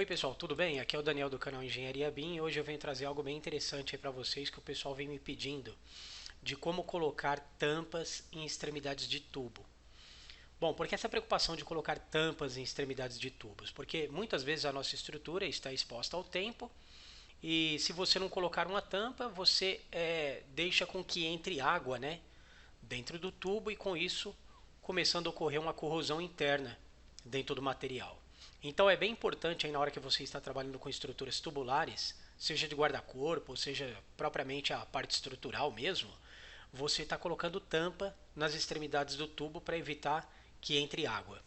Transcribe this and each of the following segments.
Pessoal, tudo bem? Aqui é o Daniel do canal Engenharia BIM e hoje eu venho trazer algo bem interessante para vocês que o pessoal vem me pedindo de como colocar tampas em extremidades de tubo. Bom, por que essa preocupação de colocar tampas em extremidades de tubos? Porque muitas vezes a nossa estrutura está exposta ao tempo e se você não colocar uma tampa, você deixa com que entre água, né, dentro do tubo e com isso começando a ocorrer uma corrosão interna dentro do material. Então é bem importante aí na hora que você está trabalhando com estruturas tubulares, seja de guarda-corpo, seja propriamente a parte estrutural mesmo, você está colocando tampa nas extremidades do tubo para evitar que entre água,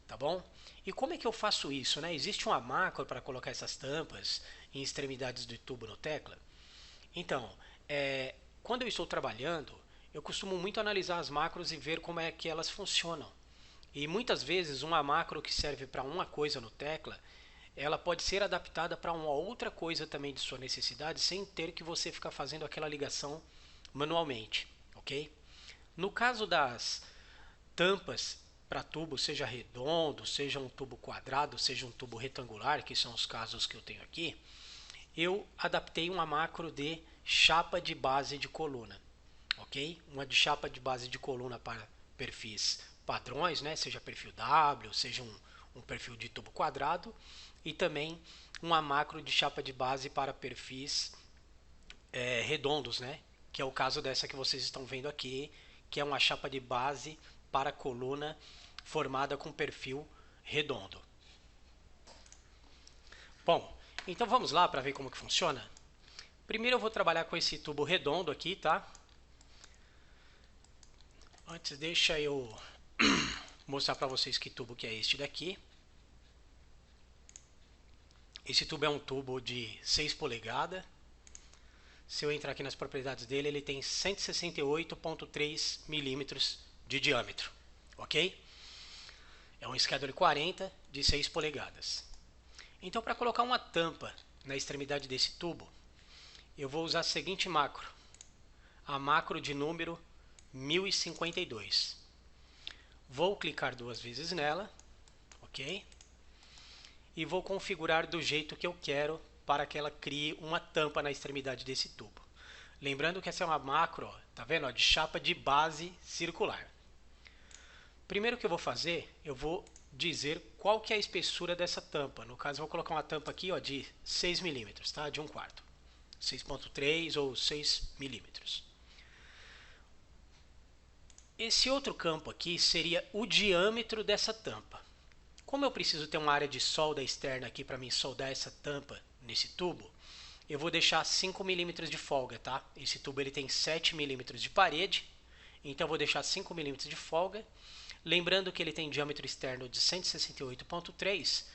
tá bom? E como é que eu faço isso, né? Existe uma macro para colocar essas tampas em extremidades do tubo no Tecla? Então, quando eu estou trabalhando, eu costumo muito analisar as macros e ver como é que elas funcionam. E muitas vezes uma macro que serve para uma coisa no Tecla, ela pode ser adaptada para uma outra coisa também de sua necessidade, sem ter que você ficar fazendo aquela ligação manualmente, ok? No caso das tampas para tubo, seja redondo, seja um tubo quadrado, seja um tubo retangular, que são os casos que eu tenho aqui, eu adaptei uma macro de chapa de base de coluna, ok? Uma de chapa de base de coluna para perfis padrões, né? Seja perfil W, seja um perfil de tubo quadrado e também uma macro de chapa de base para perfis redondos, né? Que é o caso dessa que vocês estão vendo aqui, que é uma chapa de base para coluna formada com perfil redondo. Bom, então vamos lá para ver como que funciona. Primeiro eu vou trabalhar com esse tubo redondo aqui, tá? Antes deixa eu mostrar para vocês que tubo que é este daqui. Esse tubo é um tubo de 6 polegadas. Se eu entrar aqui nas propriedades dele, ele tem 168,3 milímetros de diâmetro, ok? É um Schedule 40 de 6 polegadas. Então, para colocar uma tampa na extremidade desse tubo, eu vou usar a seguinte macro. A macro de número 1052. Vou clicar duas vezes nela, ok? E vou configurar do jeito que eu quero para que ela crie uma tampa na extremidade desse tubo. Lembrando que essa é uma macro, ó, tá vendo? Ó, de chapa de base circular. Primeiro que eu vou fazer, eu vou dizer qual que é a espessura dessa tampa. No caso, eu vou colocar uma tampa aqui, ó, de 6 milímetros, tá? De 1/4. 6,3 ou 6 milímetros. Esse outro campo aqui seria o diâmetro dessa tampa. Como eu preciso ter uma área de solda externa aqui para mim soldar essa tampa nesse tubo, eu vou deixar 5 milímetros de folga, tá? Esse tubo ele tem 7 milímetros de parede, então eu vou deixar 5 milímetros de folga. Lembrando que ele tem diâmetro externo de 168,3,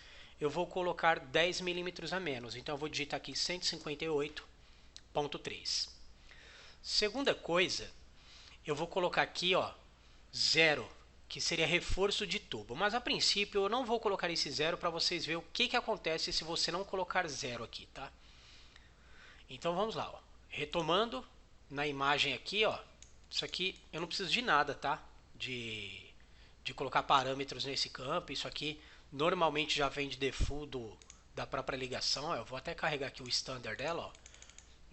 eu vou colocar 10 milímetros a menos, então eu vou digitar aqui 158,3. Segunda coisa, eu vou colocar aqui, ó, 0, que seria reforço de tubo. Mas a princípio eu não vou colocar esse 0 para vocês verem o que acontece se você não colocar 0 aqui, tá? Então vamos lá, ó. Retomando na imagem aqui, ó, isso aqui eu não preciso de nada, tá? De colocar parâmetros nesse campo. Isso aqui normalmente já vem de default da própria ligação. Ó. Eu vou até carregar aqui o standard dela, ó.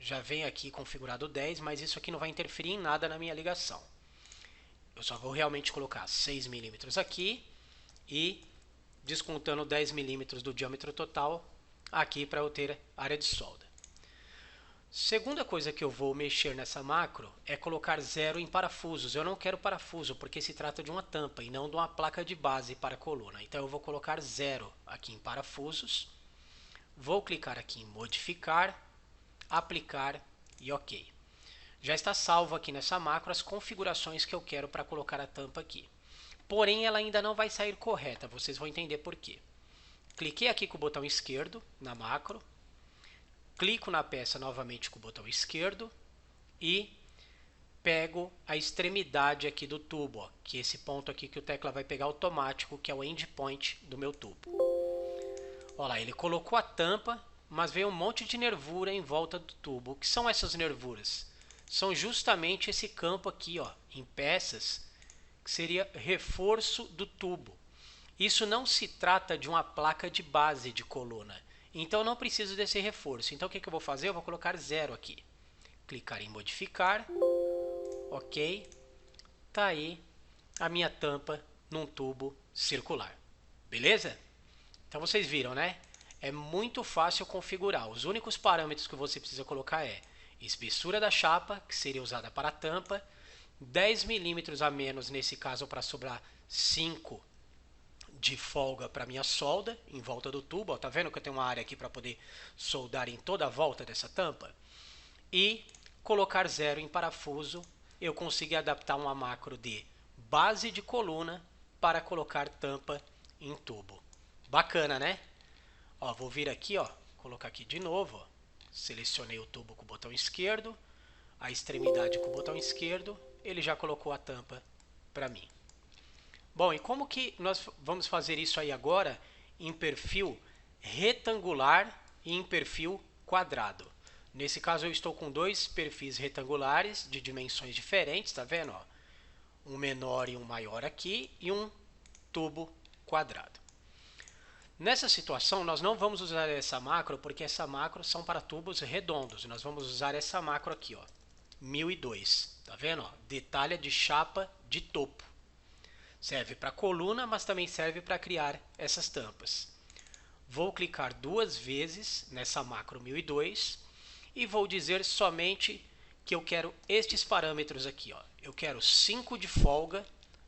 Já vem aqui configurado 10, mas isso aqui não vai interferir em nada na minha ligação. Eu só vou realmente colocar 6 milímetros aqui e descontando 10 milímetros do diâmetro total aqui para eu ter área de solda. Segunda coisa que eu vou mexer nessa macro é colocar 0 em parafusos. Eu não quero parafuso porque se trata de uma tampa e não de uma placa de base para a coluna. Então eu vou colocar 0 aqui em parafusos. Vou clicar aqui em modificar, aplicar e ok. Já está salvo aqui nessa macro as configurações que eu quero para colocar a tampa aqui. Porém, ela ainda não vai sair correta, vocês vão entender por quê. Cliquei aqui com o botão esquerdo na macro, clico na peça novamente com o botão esquerdo e pego a extremidade aqui do tubo, ó, que é esse ponto aqui que o Tecla vai pegar automático, que é o endpoint do meu tubo. Olha lá, ele colocou a tampa, mas veio um monte de nervura em volta do tubo. O que são essas nervuras? São justamente esse campo aqui, ó, em peças, que seria reforço do tubo. Isso não se trata de uma placa de base de coluna. Então não preciso desse reforço. Então o que eu vou fazer? Eu vou colocar 0 aqui. Clicar em modificar. Ok. Tá aí a minha tampa num tubo circular. Beleza? Então vocês viram, né? É muito fácil configurar. Os únicos parâmetros que você precisa colocar é espessura da chapa, que seria usada para a tampa, 10 milímetros a menos nesse caso para sobrar 5 de folga para minha solda em volta do tubo. Ó, tá vendo que eu tenho uma área aqui para poder soldar em toda a volta dessa tampa? E colocar 0 em parafuso, eu consegui adaptar uma macro de base de coluna para colocar tampa em tubo. Bacana, né? Ó, vou vir aqui, ó, colocar aqui de novo, ó. Selecionei o tubo com o botão esquerdo, a extremidade com o botão esquerdo, ele já colocou a tampa para mim. Bom, e como que nós vamos fazer isso aí agora em perfil retangular e em perfil quadrado? Nesse caso eu estou com dois perfis retangulares de dimensões diferentes, tá vendo? Ó? Um menor e um maior aqui e um tubo quadrado. Nessa situação nós não vamos usar essa macro porque essa macro são para tubos redondos. Nós vamos usar essa macro aqui, ó, 1002, tá vendo? Ó? Detalhe de chapa de topo. Serve para coluna, mas também serve para criar essas tampas. Vou clicar 2 vezes nessa macro 1002 e vou dizer somente que eu quero estes parâmetros aqui. Ó. Eu quero 5 de folga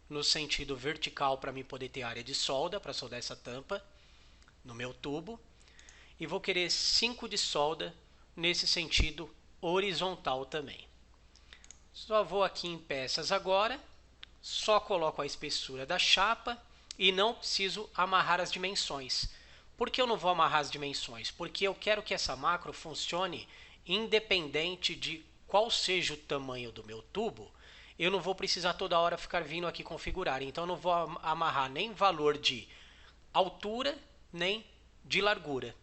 no sentido vertical para mim poder ter área de solda, para soldar essa tampa no meu tubo. E vou querer 5 de solda nesse sentido horizontal também. Só vou aqui em peças agora. Só coloco a espessura da chapa e não preciso amarrar as dimensões. Por que eu não vou amarrar as dimensões? Porque eu quero que essa macro funcione independente de qual seja o tamanho do meu tubo. Eu não vou precisar toda hora ficar vindo aqui configurar. Então eu não vou amarrar nem valor de altura nem de largura,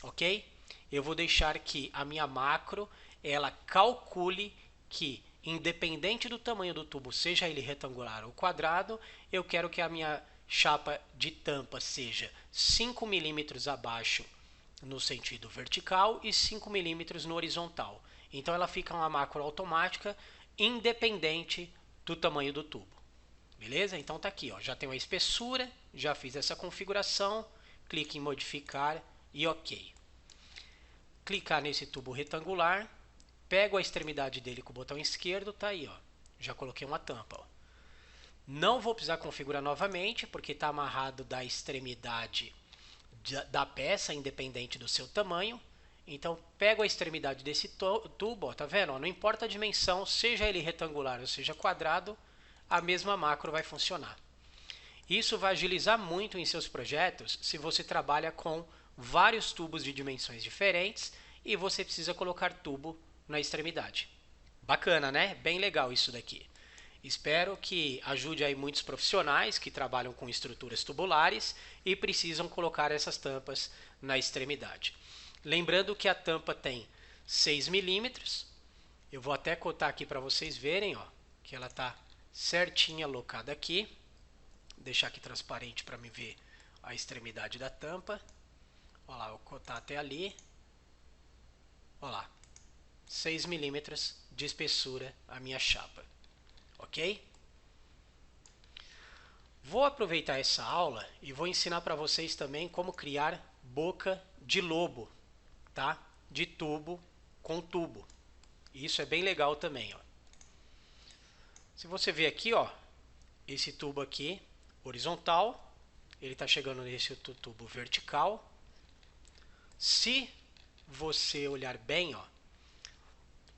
ok? Eu vou deixar que a minha macro ela calcule que independente do tamanho do tubo, seja ele retangular ou quadrado, eu quero que a minha chapa de tampa seja 5 milímetros abaixo no sentido vertical e 5 milímetros no horizontal. Então ela fica uma macro automática independente do tamanho do tubo. Beleza? Então tá aqui, ó, já tenho a espessura, já fiz essa configuração, clique em modificar e ok. Clicar nesse tubo retangular. Pego a extremidade dele com o botão esquerdo, tá aí, ó. Já coloquei uma tampa, ó. Não vou precisar configurar novamente, porque está amarrado da extremidade da peça, independente do seu tamanho. Então, pego a extremidade desse tubo, ó, tá vendo? Ó, não importa a dimensão, seja ele retangular ou seja quadrado, a mesma macro vai funcionar. Isso vai agilizar muito em seus projetos se você trabalha com vários tubos de dimensões diferentes e você precisa colocar tubo na extremidade. Bacana, né? Bem legal isso daqui. Espero que ajude aí muitos profissionais que trabalham com estruturas tubulares e precisam colocar essas tampas na extremidade. Lembrando que a tampa tem 6 milímetros. Eu vou até cotar aqui para vocês verem, ó, que ela está certinha alocada aqui. Vou deixar aqui transparente para me ver a extremidade da tampa. Olha lá, eu vou cotar até ali. Olha lá. 6 milímetros de espessura a minha chapa, ok? Vou aproveitar essa aula e vou ensinar para vocês também como criar boca de lobo, tá? De tubo com tubo. Isso é bem legal também, ó. Se você ver aqui, ó, esse tubo aqui horizontal, ele está chegando nesse tubo vertical. Se você olhar bem, ó,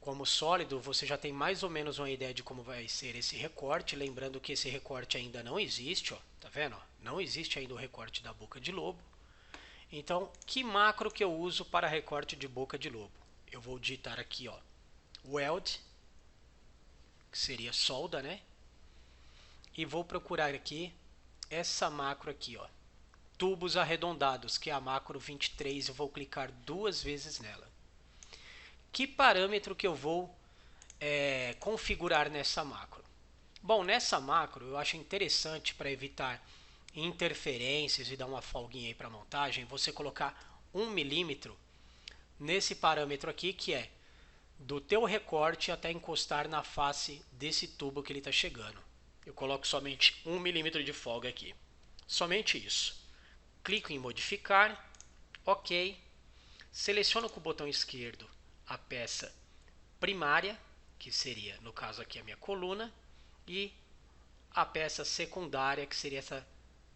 como sólido, você já tem mais ou menos uma ideia de como vai ser esse recorte. Lembrando que esse recorte ainda não existe, ó, tá vendo? Não existe ainda o recorte da boca de lobo. Então, que macro que eu uso para recorte de boca de lobo? Eu vou digitar aqui, ó, weld, que seria solda, né? E vou procurar aqui essa macro aqui, ó, tubos arredondados, que é a macro 23. Eu vou clicar 2 vezes nela. Que parâmetro que eu vou configurar nessa macro? Bom, nessa macro eu acho interessante para evitar interferências e dar uma folguinha aí para montagem, você colocar 1 milímetro nesse parâmetro aqui, que é do teu recorte até encostar na face desse tubo que ele está chegando. Eu coloco somente 1 milímetro de folga aqui. Somente isso. Clico em modificar, ok. Seleciono com o botão esquerdo a peça primária, que seria, no caso aqui, a minha coluna, e a peça secundária, que seria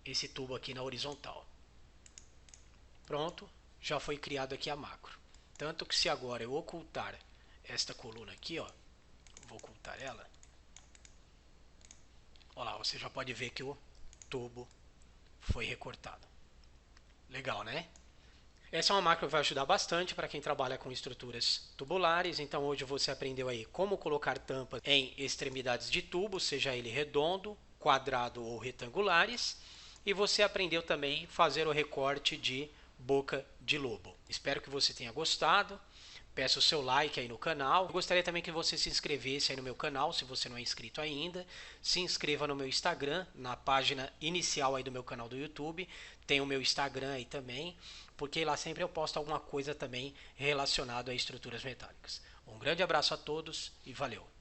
esse tubo aqui na horizontal. Pronto, já foi criado aqui a macro. Tanto que se agora eu ocultar esta coluna aqui, ó, vou ocultar ela. Olha lá, você já pode ver que o tubo foi recortado. Legal, né? Essa é uma macro que vai ajudar bastante para quem trabalha com estruturas tubulares. Então hoje você aprendeu aí como colocar tampas em extremidades de tubo, seja ele redondo, quadrado ou retangulares. E você aprendeu também fazer o recorte de boca de lobo. Espero que você tenha gostado. Peço o seu like aí no canal. Eu gostaria também que você se inscrevesse aí no meu canal, se você não é inscrito ainda. Se inscreva no meu Instagram, na página inicial aí do meu canal do YouTube. Tem o meu Instagram aí também, porque lá sempre eu posto alguma coisa também relacionada a estruturas metálicas. Um grande abraço a todos e valeu!